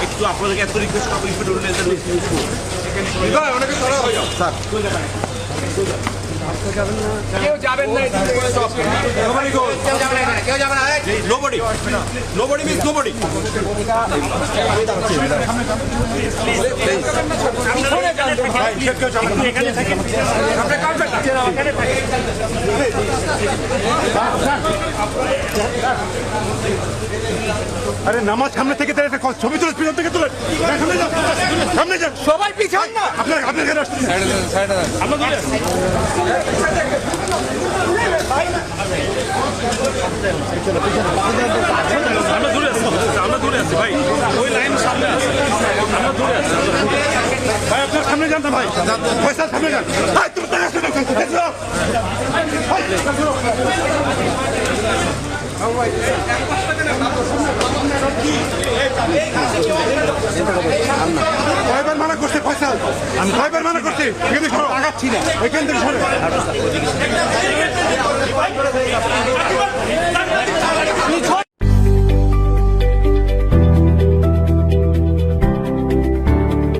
একটু আপনাদেরকে এত রিকোয়েস্ট করবো কেউ যাবেন না, কেউ যাবে না। Nobody. Nobody means nobody. আরে নামাজ সামনে থেকে দাঁড়িয়ে ছবি তুলে পিছন থেকে তুলে সামনে যান, সামনে যান, সবাই পিছন না। আপনার এখানে আসছেন আমরা দূরে আছি ভাই, ওই লাইন সামনে আছে, আমরা দূরে আছি। ভাই আপনার সামনে যান না ভাই, পয়সা সামনে যান। ভাই তুমি টাকা শুনে কয়বার মানা করছে ফয়সাল, আমি কয়বার মানা করছি এখানে আগাচ্ছি না, এখান থেকে সরে